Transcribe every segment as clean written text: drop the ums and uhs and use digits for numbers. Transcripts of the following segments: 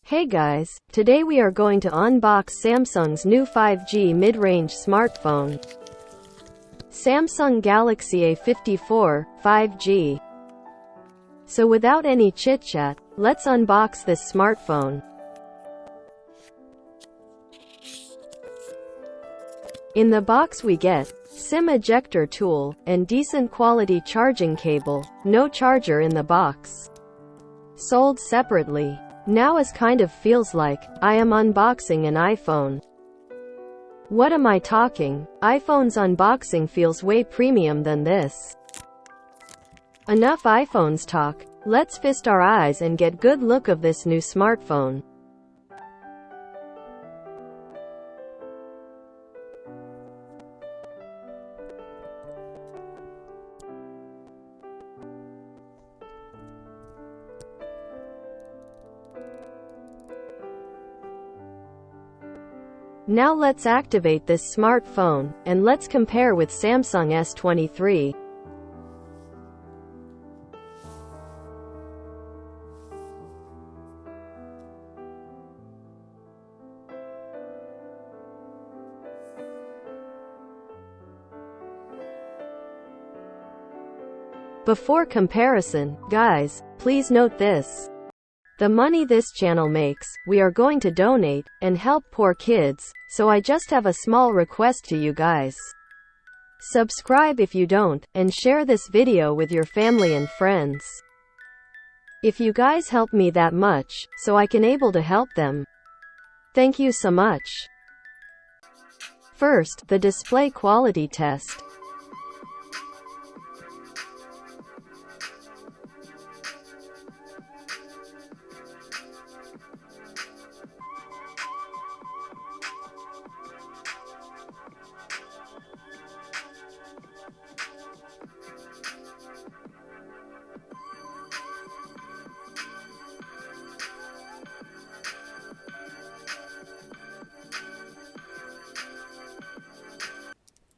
Hey guys, today we are going to unbox Samsung's new 5G mid-range smartphone. Samsung Galaxy A54 5G. So without any chit-chat, let's unbox this smartphone. In the box we get SIM ejector tool and decent quality charging cable, no charger in the box. Sold separately. Now it kind of feels like I am unboxing an iPhone. What am I talking? iPhone's unboxing feels way premium than this. Enough iPhones talk, let's feast our eyes and get good look of this new smartphone. Now let's activate this smartphone, and let's compare with Samsung S23. Before comparison, guys, please note this. The money this channel makes, we are going to donate, and help poor kids, so I just have a small request to you guys. Subscribe if you don't, and share this video with your family and friends. If you guys help me that much, so I can able to help them. Thank you so much. First, the display quality test.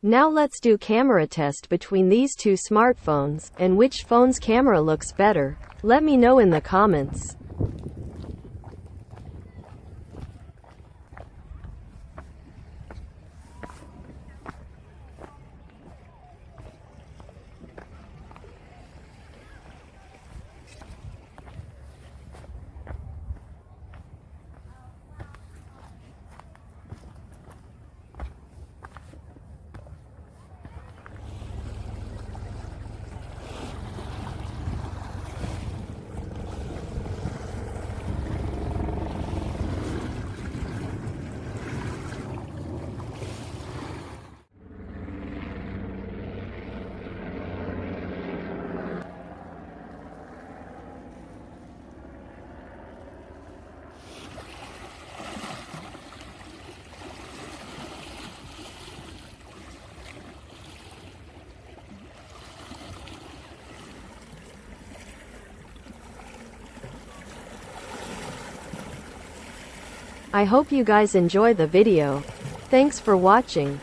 Now let's do camera test between these two smartphones, and which phone's camera looks better. Let me know in the comments. I hope you guys enjoy the video. Thanks for watching.